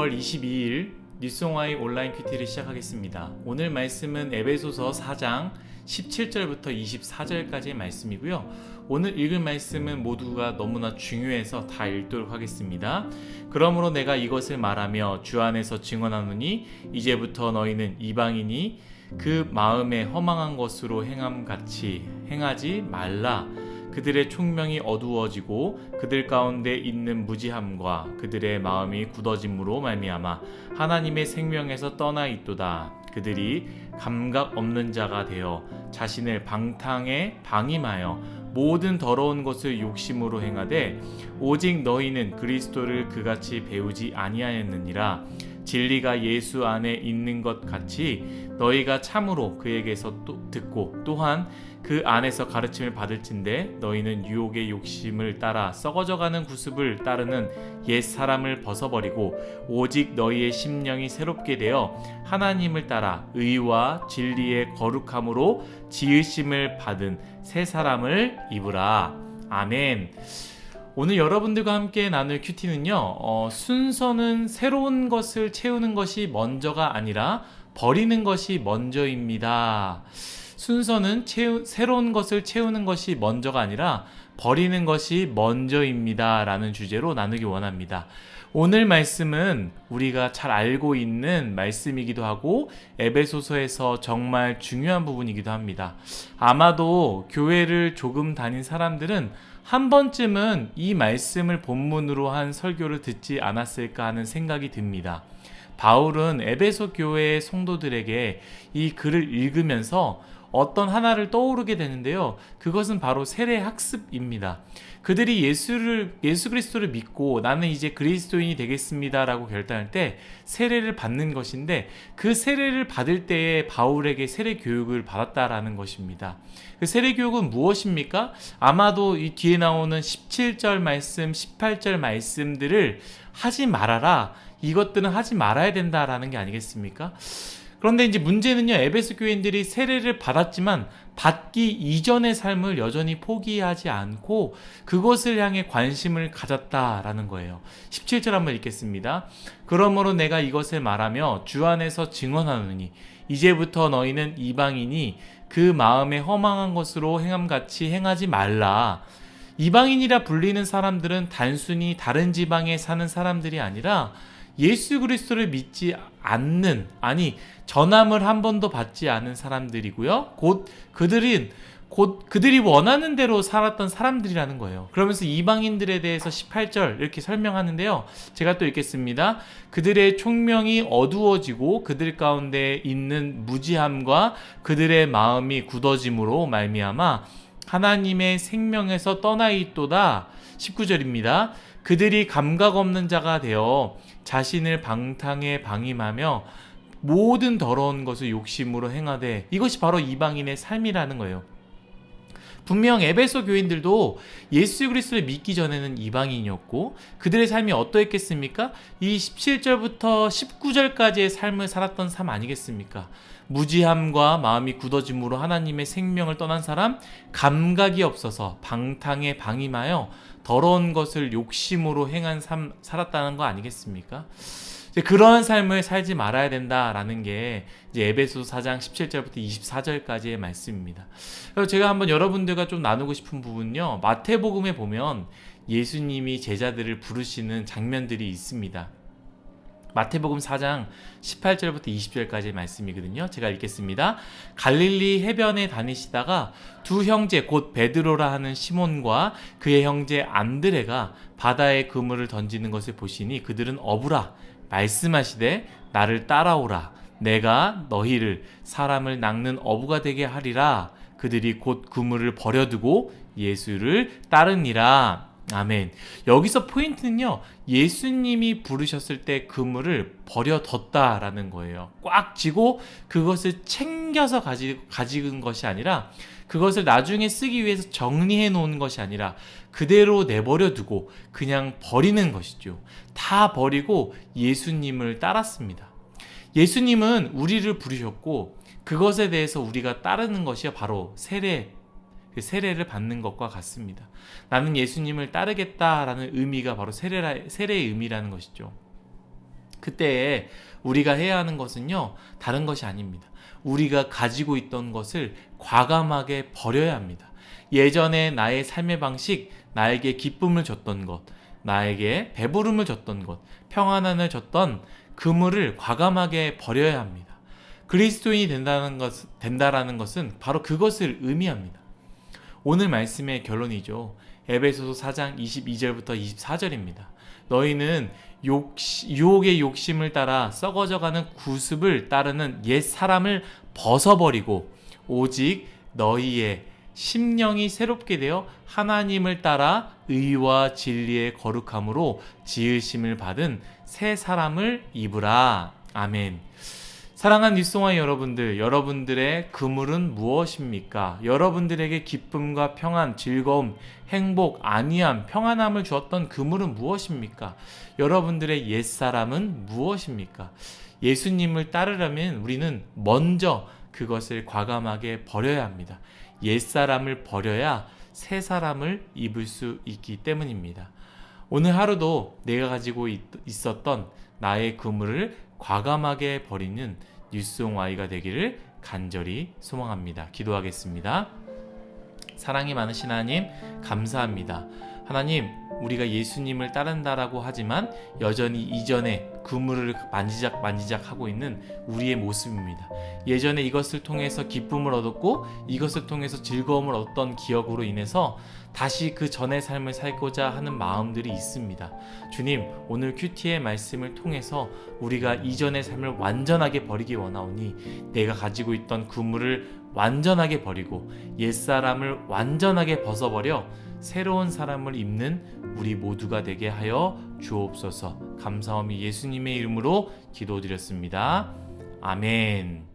9월 22일 뉴송아이 온라인 큐티를 시작하겠습니다. 오늘 말씀은 에베소서 4장 17절부터 24절까지의 말씀이고요. 오늘 읽을 말씀은 모두가 너무나 중요해서 다 읽도록 하겠습니다. 그러므로 내가 이것을 말하며 주 안에서 증언하노니 이제부터 너희는 이방인이 그 마음에 허망한 것으로 행함같이 행하지 말라. 그들의 총명이 어두워지고 그들 가운데 있는 무지함과 그들의 마음이 굳어짐으로 말미암아 하나님의 생명에서 떠나 있도다. 그들이 감각 없는 자가 되어 자신을 방탕에 방임하여 모든 더러운 것을 욕심으로 행하되 오직 너희는 그리스도를 그같이 배우지 아니하였느니라. 진리가 예수 안에 있는 것 같이 너희가 참으로 그에게서 듣고 또한 그 안에서 가르침을 받을진대 너희는 유혹의 욕심을 따라 썩어져가는 구습을 따르는 옛 사람을 벗어버리고 오직 너희의 심령이 새롭게 되어 하나님을 따라 의와 진리의 거룩함으로 지으심을 받은 새 사람을 입으라. 아멘. 오늘 여러분들과 함께 나눌 큐티는요, 순서는 새로운 것을 채우는 것이 먼저가 아니라 버리는 것이 먼저입니다. 순서는 새로운 것을 채우는 것이 먼저가 아니라 버리는 것이 먼저입니다 라는 주제로 나누기 원합니다. 오늘 말씀은 우리가 잘 알고 있는 말씀이기도 하고 에베소서에서 정말 중요한 부분이기도 합니다. 아마도 교회를 조금 다닌 사람들은 한 번쯤은 이 말씀을 본문으로 한 설교를 듣지 않았을까 하는 생각이 듭니다. 바울은 에베소 교회의 성도들에게 이 글을 읽으면서 어떤 하나를 떠오르게 되는데요. 그것은 바로 세례 학습입니다. 그들이 예수 그리스도를 믿고 나는 이제 그리스도인이 되겠습니다 라고 결단할 때 세례를 받는 것인데 그 세례를 받을 때에 바울에게 세례 교육을 받았다라는 것입니다. 그 세례 교육은 무엇입니까? 아마도 이 뒤에 나오는 17절 말씀, 18절 말씀들을 하지 말아라. 이것들은 하지 말아야 된다라는 게 아니겠습니까? 그런데 이제 문제는요, 에베소 교인들이 세례를 받았지만 받기 이전의 삶을 여전히 포기하지 않고 그것을 향해 관심을 가졌다라는 거예요. 17절 한번 읽겠습니다. 그러므로 내가 이것을 말하며 주 안에서 증언하노니 이제부터 너희는 이방인이 그 마음에 허망한 것으로 행함같이 행하지 말라. 이방인이라 불리는 사람들은 단순히 다른 지방에 사는 사람들이 아니라 예수 그리스도를 믿지 않는, 전함을 한 번도 받지 않은 사람들이고요. 그들이 원하는 대로 살았던 사람들이라는 거예요. 그러면서 이방인들에 대해서 18절 이렇게 설명하는데요. 제가 또 읽겠습니다. 그들의 총명이 어두워지고 그들 가운데 있는 무지함과 그들의 마음이 굳어짐으로 말미암아 하나님의 생명에서 떠나 있도다. 19절입니다. 그들이 감각 없는 자가 되어 자신을 방탕에 방임하며 모든 더러운 것을 욕심으로 행하되 이것이 바로 이방인의 삶이라는 거예요. 분명 에베소 교인들도 예수 그리스도를 믿기 전에는 이방인이었고 그들의 삶이 어떠했겠습니까? 이 17절부터 19절까지의 삶을 살았던 삶 아니겠습니까? 무지함과 마음이 굳어짐으로 하나님의 생명을 떠난 사람, 감각이 없어서 방탕에 방임하여 더러운 것을 욕심으로 행한 삶 살았다는 거 아니겠습니까? 그러한 삶을 살지 말아야 된다라는 게 이제 에베소 4장 17절부터 24절까지의 말씀입니다. 그래서 제가 한번 여러분들과 좀 나누고 싶은 부분은요. 마태복음에 보면 예수님이 제자들을 부르시는 장면들이 있습니다. 마태복음 4장 18절부터 20절까지의 말씀이거든요. 제가 읽겠습니다. 갈릴리 해변에 다니시다가 두 형제 곧 베드로라 하는 시몬과 그의 형제 안드레가 바다에 그물을 던지는 것을 보시니 그들은 어부라 말씀하시되 나를 따라오라 내가 너희를 사람을 낚는 어부가 되게 하리라. 그들이 곧 그물을 버려두고 예수를 따르니라. 아멘. 여기서 포인트는요, 예수님이 부르셨을 때 그물을 버려뒀다라는 거예요. 꽉 쥐고 그것을 챙겨서 가지는 것이 아니라 그것을 나중에 쓰기 위해서 정리해 놓은 것이 아니라 그대로 내버려 두고 그냥 버리는 것이죠. 다 버리고 예수님을 따랐습니다. 예수님은 우리를 부르셨고 그것에 대해서 우리가 따르는 것이 바로 세례를 받는 것과 같습니다. 나는 예수님을 따르겠다라는 의미가 바로 세례의 의미라는 것이죠. 그때 우리가 해야 하는 것은요, 다른 것이 아닙니다. 우리가 가지고 있던 것을 과감하게 버려야 합니다. 예전에 나의 삶의 방식, 나에게 기쁨을 줬던 것, 나에게 배부름을 줬던 것, 평안함을 줬던 그물을 과감하게 버려야 합니다. 그리스도인이 된다라는 것은 바로 그것을 의미합니다. 오늘 말씀의 결론이죠. 에베소서 4장 22절부터 24절입니다. 너희는 유혹의 욕심을 따라 썩어져가는 구습을 따르는 옛 사람을 벗어버리고 오직 너희의 심령이 새롭게 되어 하나님을 따라 의와 진리의 거룩함으로 지으심을 받은 새 사람을 입으라. 아멘. 사랑하는 뉴송아이 여러분들, 여러분들의 그물은 무엇입니까? 여러분들에게 기쁨과 평안, 즐거움, 행복, 안위함, 평안함을 주었던 그물은 무엇입니까? 여러분들의 옛사람은 무엇입니까? 예수님을 따르려면 우리는 먼저 그것을 과감하게 버려야 합니다. 옛사람을 버려야 새 사람을 입을 수 있기 때문입니다. 오늘 하루도 내가 가지고 있었던 나의 그물을 과감하게 버리는 뉴스옹아이가 되기를 간절히 소망합니다. 기도하겠습니다. 사랑이 많으신 하나님, 감사합니다. 하나님, 우리가 예수님을 따른다라고 하지만 여전히 이전에 그물을 만지작 하고 있는 우리의 모습입니다. 예전에 이것을 통해서 기쁨을 얻었고 이것을 통해서 즐거움을 얻던 기억으로 인해서 다시 그 전의 삶을 살고자 하는 마음들이 있습니다. 주님, 오늘 큐티의 말씀을 통해서 우리가 이전의 삶을 완전하게 버리기 원하오니 내가 가지고 있던 그물을 완전하게 버리고 옛사람을 완전하게 벗어버려 새로운 사람을 입는 우리 모두가 되게 하여 주옵소서. 감사함이 예수님의 이름으로 기도드렸습니다. 아멘.